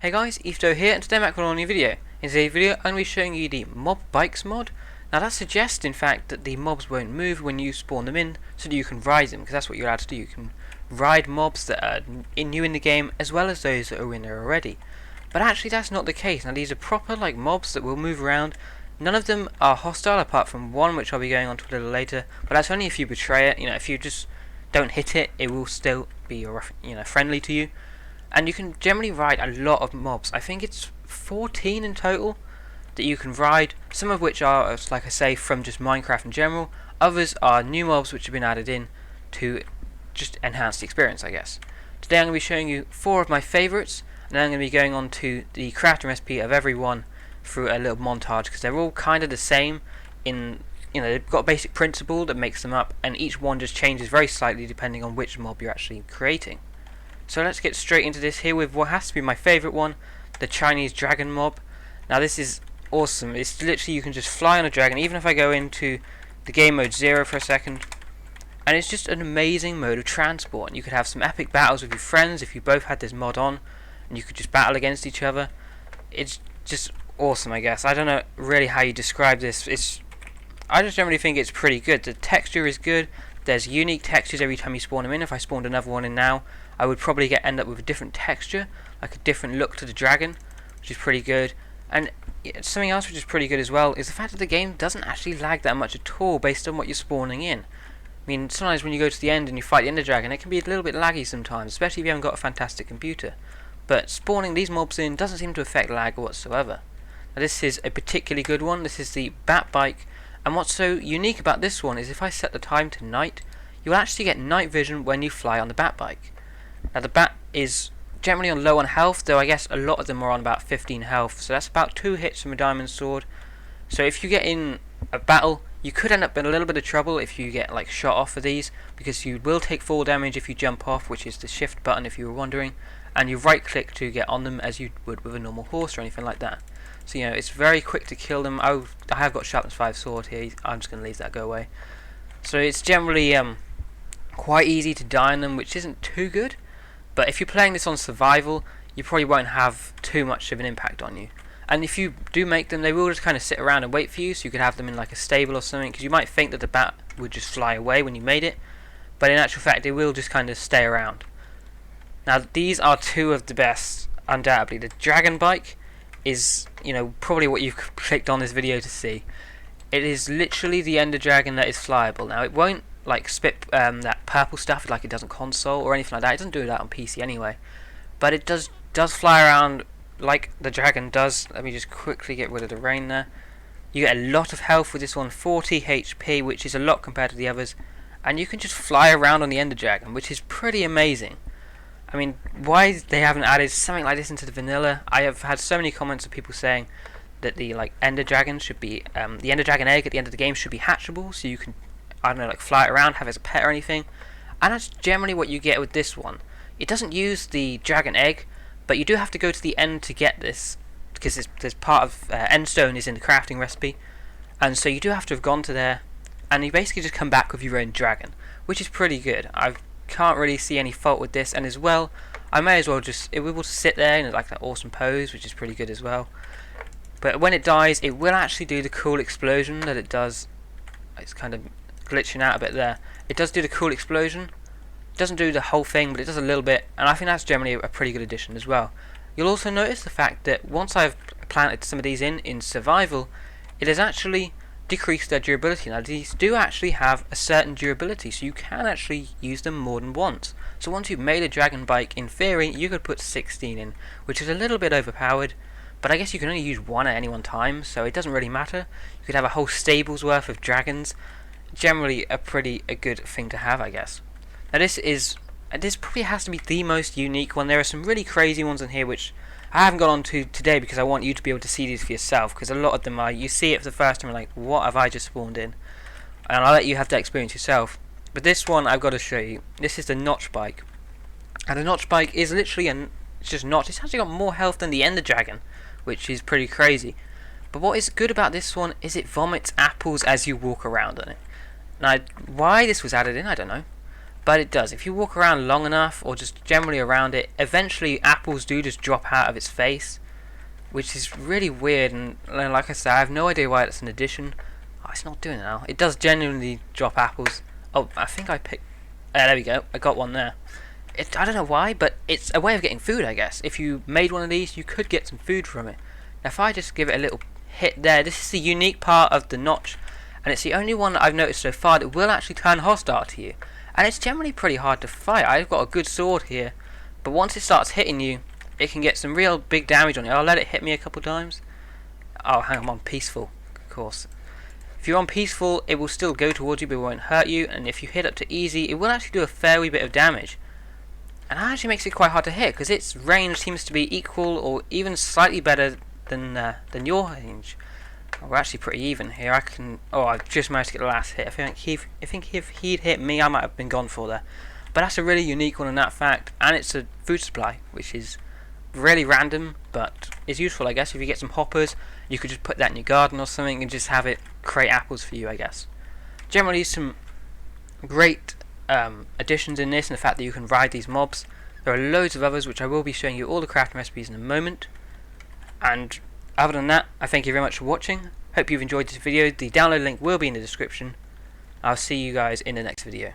Hey guys, EthDo here, and today I'm back with a new video. In today's video, I'm going to be showing you the mob bikes mod. Now that suggests, in fact, that the mobs won't move when you spawn them in, so that you can ride them, because that's what you're allowed to do. You can ride mobs that are new in the game, as well as those that are in there already. But actually that's not the case. Now these are proper mobs that will move around. None of them are hostile, apart from one, which I'll be going on to a little later. But that's only if you betray it. If you just don't hit it, it will still be friendly to you. And you can generally ride a lot of mobs. I think it's 14 in total that you can ride, some of which are, like I say, from just Minecraft in general. Others are new mobs which have been added in to just enhance the experience, I guess. Today I'm going to be showing you 4 of my favourites, and then I'm going to be going on to the crafting recipe of every one through a little montage, because they're all kind of the same in, they've got a basic principle that makes them up, and each one just changes very slightly depending on which mob you're actually creating. So let's get straight into this here with what has to be my favourite one, the Chinese dragon mob. Now this is awesome. It's literally, you can just fly on a dragon, even if I go into the game mode 0 for a second. And it's just an amazing mode of transport. And you could have some epic battles with your friends if you both had this mod on, and you could just battle against each other. It's just awesome, I guess. I don't know really how you describe this. I just generally think it's pretty good. The texture is good. There's unique textures every time you spawn them in. If I spawned another one in now, I would probably end up with a different texture, like a different look to the dragon, which is pretty good. And something else which is pretty good as well is the fact that the game doesn't actually lag that much at all based on what you're spawning in. I mean, sometimes when you go to the end and you fight the Ender Dragon, it can be a little bit laggy sometimes, especially if you haven't got a fantastic computer. But spawning these mobs in doesn't seem to affect lag whatsoever. Now this is a particularly good one. This is the Bat Bike, and what's so unique about this one is if I set the time to night, you'll actually get night vision when you fly on the Bat Bike. Now the bat is generally on low on health, though I guess a lot of them are on about 15 health, so that's about 2 hits from a diamond sword. So if you get in a battle, you could end up in a little bit of trouble if you get shot off of these, because you will take fall damage if you jump off, which is the shift button if you were wondering, and you right click to get on them as you would with a normal horse or anything like that. So it's very quick to kill them. I have got sharpness 5 sword here, I'm just going to leave that go away. So it's generally quite easy to die on them, which isn't too good. But if you're playing this on survival, you probably won't have too much of an impact on you. And if you do make them, they will just kind of sit around and wait for you, so you could have them in a stable or something, because you might think that the bat would just fly away when you made it, but in actual fact they will just kind of stay around. Now these are 2 of the best, undoubtedly. The Dragon Bike is, probably what you've clicked on this video to see. It is literally the Ender Dragon that is flyable. Now it won't spit that purple stuff like it does on console or anything like that. It doesn't do that on PC anyway, but it does fly around like the dragon does. Let me just quickly get rid of the rain there. You get a lot of health with this one, 40 HP, which is a lot compared to the others, and you can just fly around on the Ender Dragon, which is pretty amazing. I mean, why they haven't added something like this into the vanilla? I have had so many comments of people saying that the Ender Dragon should be the Ender Dragon egg at the end of the game should be hatchable, so you can, I don't know, fly it around, have it as a pet or anything. And that's generally what you get with this one. It doesn't use the dragon egg, but you do have to go to the end to get this, because there's part of endstone is in the crafting recipe, and so you do have to have gone to there, and you basically just come back with your own dragon, which is pretty good. I can't really see any fault with this, and as well, I may as well just be able to sit there in that awesome pose, which is pretty good as well. But when it dies, it will actually do the cool explosion that it does. It's kind of glitching out a bit there. It does do the cool explosion. It doesn't do the whole thing, but it does a little bit, and I think that's generally a pretty good addition as well. You'll also notice the fact that once I've planted some of these in survival, it has actually decreased their durability. Now these do actually have a certain durability, so you can actually use them more than once. So once you've made a dragon bike, in theory you could put 16 in, which is a little bit overpowered, but I guess you can only use 1 at any one time, so it doesn't really matter. You could have a whole stable's worth of dragons. Generally a good thing to have, I guess. Now this probably has to be the most unique one. There are some really crazy ones in here which I haven't got on to today, because I want you to be able to see these for yourself, because a lot of them are, you see it for the first time and like, what have I just spawned in? And I'll let you have that experience yourself. But this one I've got to show you. This is the Notch Bike, and the Notch Bike is literally it's just notch. It's actually got more health than the Ender Dragon, which is pretty crazy. But what is good about this one is it vomits apples as you walk around on it. Now, why this was added in, I don't know. but it does. If you walk around long enough, or just generally around it, eventually apples do just drop out of its face, which is really weird. And like I said, I have no idea why it's an addition. Oh, it's not doing it now. It does genuinely drop apples. Oh, I think I picked. There we go. I got one there. I don't know why, but it's a way of getting food, I guess. If you made one of these, you could get some food from it. Now, if I just give it a little hit there, this is the unique part of the notch, and it's the only one that I've noticed so far that will actually turn hostile to you. And it's generally pretty hard to fight. I've got a good sword here, but once it starts hitting you, it can get some real big damage on you. I'll let it hit me a couple times. Oh, hang on, I'm on peaceful, of course. If you're on peaceful, it will still go towards you, but it won't hurt you. And if you hit up to easy, it will actually do a fair wee bit of damage. And that actually makes it quite hard to hit, because its range seems to be equal or even slightly better than your range. Oh, we're actually pretty even here. I've just managed to get the last hit. I think if he'd hit me, I might have been gone for there. But that's a really unique one in that fact, and it's a food supply, which is really random, but is useful, I guess. If you get some hoppers, you could just put that in your garden or something and just have it create apples for you, I guess. Generally, some great additions in this, and the fact that you can ride these mobs. There are loads of others, which I will be showing you all the crafting recipes in a moment. And other than that, I thank you very much for watching. Hope you've enjoyed this video. The download link will be in the description. I'll see you guys in the next video.